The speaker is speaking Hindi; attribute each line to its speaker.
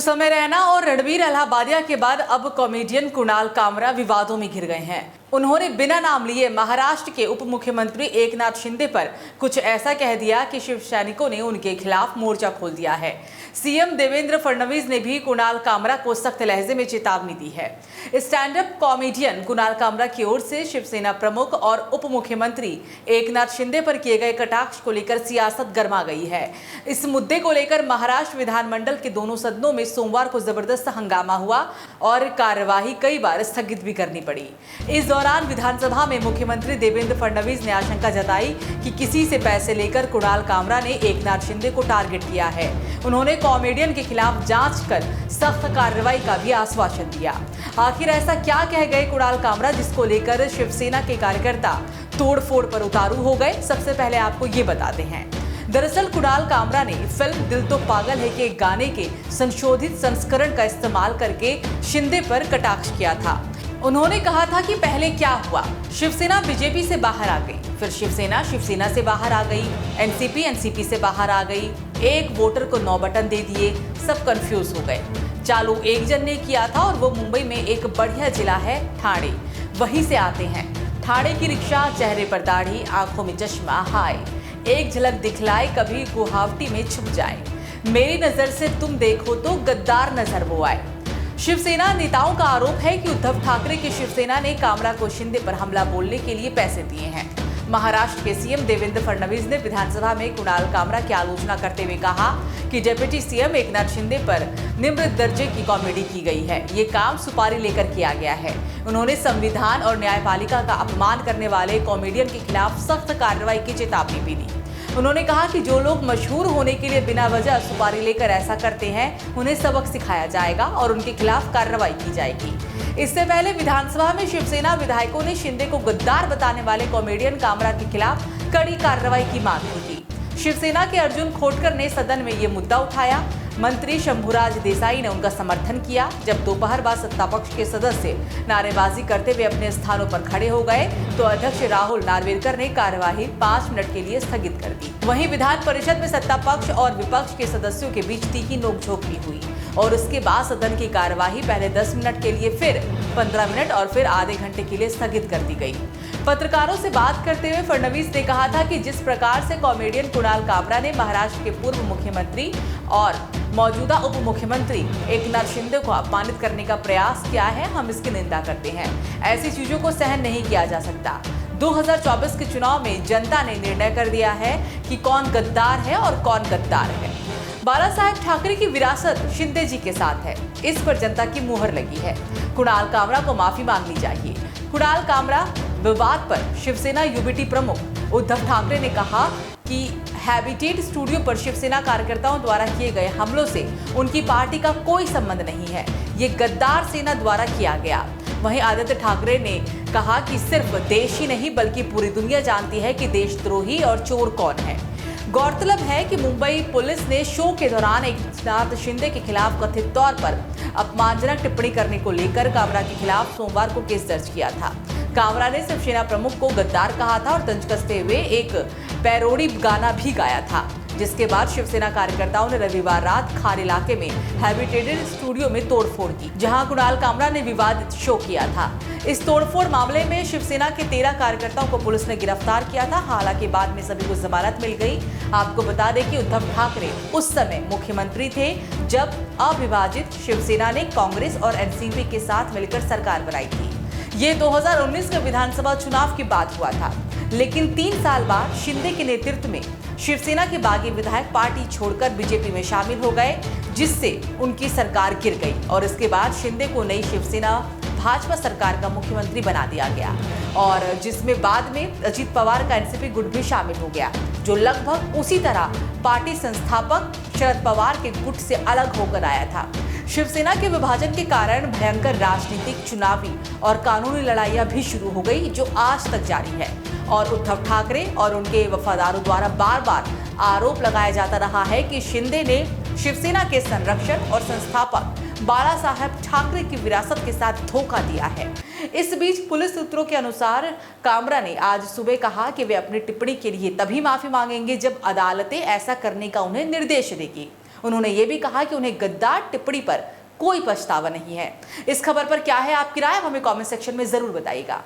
Speaker 1: कुछ समय रैना और रणबीर अलाहाबादिया के बाद अब कॉमेडियन कुणाल कामरा विवादों में घिर गए हैं। उन्होंने बिना नाम लिए महाराष्ट्र के उप मुख्यमंत्री एकनाथ शिंदे पर कुछ ऐसा कह दिया कि शिव सैनिकों ने उनके खिलाफ मोर्चा खोल दिया है। सीएम देवेंद्र फडणवीस ने भी कुणाल कामरा को सख्त लहजे में चेतावनी दी है। Stand up comedian Kunal Kamra की ओर से शिवसेना प्रमुख और उप मुख्यमंत्री एकनाथ शिंदे पर किए गए कटाक्ष को लेकर सियासत गर्मा गई है। इस मुद्दे को लेकर महाराष्ट्र विधानमंडल के दोनों सदनों में सोमवार को जबरदस्त हंगामा हुआ और कार्यवाही कई बार स्थगित भी करनी पड़ी। इस दौरान विधानसभा में मुख्यमंत्री देवेंद्र फडणवीस ने आशंका जताई कि किसी से पैसे लेकर कुणाल कामरा ने एकनाथ शिंदे को टारगेट किया है। उन्होंने कॉमेडियन के खिलाफ जांच कर सख्त कार्रवाई का भी आश्वासन दिया। आखिर ऐसा क्या कह गए कुणाल कामरा जिसको लेकर शिवसेना के कार्यकर्ता तोड़फोड़ पर उतारू हो गए? सबसे पहले आपको ये बताते हैं। दरअसल कुणाल कामरा ने फिल्म दिल तो पागल है के गाने के संशोधित संस्करण का इस्तेमाल करके शिंदे पर कटाक्ष किया था। उन्होंने कहा था कि पहले क्या हुआ, शिवसेना बीजेपी से बाहर आ गई, फिर शिवसेना से बाहर आ गई, एनसीपी से बाहर आ गई, एक वोटर को 9 बटन दे दिए, सब कंफ्यूज हो गए। चालू एक जन ने किया था और वो मुंबई में एक बढ़िया जिला है ठाणे, वहीं से आते हैं। ठाणे की रिक्शा, चेहरे पर दाढ़ी, आंखों में चश्मा, हाय एक झलक दिखलाए, कभी गुवाहाटी में छुप जाए, मेरी नजर से तुम देखो तो गद्दार नजर वो आए। शिवसेना नेताओं का आरोप है कि उद्धव ठाकरे की शिवसेना ने कामरा को शिंदे पर हमला बोलने के लिए पैसे दिए हैं। महाराष्ट्र के सीएम देवेंद्र फडणवीस ने विधानसभा में कुणाल कामरा की आलोचना करते हुए कहा कि डिप्टी सीएम एकनाथ शिंदे पर निम्न दर्जे की कॉमेडी की गई है, ये काम सुपारी लेकर किया गया है। उन्होंने संविधान और न्यायपालिका का अपमान करने वाले कॉमेडियन के खिलाफ सख्त कार्रवाई की चेतावनी भी दी। उन्होंने कहा कि जो लोग मशहूर होने के लिए बिना वजह सुपारी लेकर ऐसा करते हैं, उन्हें सबक सिखाया जाएगा और उनके खिलाफ कार्रवाई की जाएगी। इससे पहले विधानसभा में शिवसेना विधायकों ने शिंदे को गद्दार बताने वाले कॉमेडियन कामरा के खिलाफ कड़ी कार्रवाई की मांग की थी। शिवसेना के अर्जुन खोटकर ने सदन में ये मुद्दा उठाया। मंत्री शंभुराज देसाई ने उनका समर्थन किया। जब दोपहर बाद सत्तापक्ष के सदस्य नारेबाजी करते हुए अपने स्थानों पर खड़े हो गए तो अध्यक्ष राहुल नार्वेकर ने कार्यवाही 5 मिनट के लिए स्थगित कर दी। वहीं विधान परिषद में सत्ता पक्ष और विपक्ष के सदस्यों के बीच तीखी नोकझोंक भी हुई और उसके बाद सदन की कार्यवाही पहले 10 मिनट के लिए, फिर 15 मिनट और फिर आधे घंटे के लिए स्थगित कर दी गई। पत्रकारों से बात करते हुए फडणवीस ने कहा था कि जिस प्रकार से कॉमेडियन कुणाल कामरा ने महाराष्ट्र के पूर्व मुख्यमंत्री और मौजूदा उप मुख्यमंत्री एकनाथ शिंदे को अपमानित करने का प्रयास किया है, हम इसकी निंदा करते हैं। ऐसी चीजों को सहन नहीं किया जा सकता। 2024 के चुनाव में जनता ने निर्णय कर दिया है कि कौन गद्दार है और कौन गद्दार है। बाला साहेब ठाकरे की विरासत शिंदे जी के साथ है, इस पर जनता की मुहर लगी है। कुणाल कामरा को माफी मांगनी चाहिए। कुणाल कामरा विवाद पर शिवसेना यूबीटी प्रमुख उद्धव ठाकरे ने कहा कि हैबिटेट स्टूडियो पर शिवसेना कार्यकर्ताओं द्वारा किए गए हमलों से उनकी पार्टी का कोई संबंध नहीं है, ये गद्दार सेना द्वारा किया गया। वहीं आदित्य ठाकरे ने कहा कि सिर्फ देश ही नहीं बल्कि पूरी दुनिया जानती है कि देशद्रोही और चोर कौन है। गौरतलब है कि मुंबई पुलिस ने शो के दौरान एकनाथ शिंदे के खिलाफ कथित तौर पर अपमानजनक टिप्पणी करने को लेकर कामरा के खिलाफ सोमवार को केस दर्ज किया था। कामरा ने शिवसेना प्रमुख को गद्दार कहा था और तंज कसते हुए एक पैरोडी गाना भी गाया था, जिसके बाद शिवसेना कार्यकर्ताओं ने रविवार रात खार इलाके में हैबिटेटेड स्टूडियो में तोड़फोड़ की, जहां कुणाल कामरा ने विवादित शो किया था। इस तोड़फोड़ मामले में शिवसेना के 13 कार्यकर्ताओं को पुलिस ने गिरफ्तार किया था। हालांकि बाद में सभी को जमानत मिल गई। आपको बता दें कि उद्धव ठाकरे उस समय मुख्यमंत्री थे जब अविभाजित शिवसेना ने कांग्रेस और एनसीपी के साथ मिलकर सरकार बनाई थी। ये 2019 के विधानसभा चुनाव की बात हुआ था, लेकिन 3 साल बाद शिंदे के नेतृत्व में शिवसेना के बागी विधायक पार्टी छोड़कर बीजेपी में शामिल हो गए, जिससे उनकी सरकार गिर गई और इसके बाद शिंदे को नई शिवसेना भाजपा सरकार का मुख्यमंत्री बना दिया गया और जिसमें बाद में अजित पवार का एनसीपी गुट भी शामिल हो गया, जो लगभग उसी तरह पार्टी संस्थापक शरद पवार के गुट से अलग होकर आया था। शिवसेना के विभाजन के कारण भयंकर राजनीतिक, चुनावी और कानूनी लड़ाइयां भी शुरू हो गई, जो आज तक जारी है और उद्धव ठाकरे और उनके वफादारों द्वारा बार बार आरोप लगाया जाता रहा है कि शिंदे ने शिवसेना के संरक्षक और संस्थापक बाला साहेब ठाकरे की विरासत के साथ धोखा दिया है। इस बीच पुलिस सूत्रों के अनुसार कामरा ने आज सुबह कहा कि वे अपनी टिप्पणी के लिए तभी माफी मांगेंगे जब अदालतें ऐसा करने का उन्हें निर्देश देगी। उन्होंने ये भी कहा कि उन्हें गद्दार टिप्पणी पर कोई पछतावा नहीं है। इस खबर पर क्या है आपकी राय, हमें कमेंट सेक्शन में जरूर बताइएगा।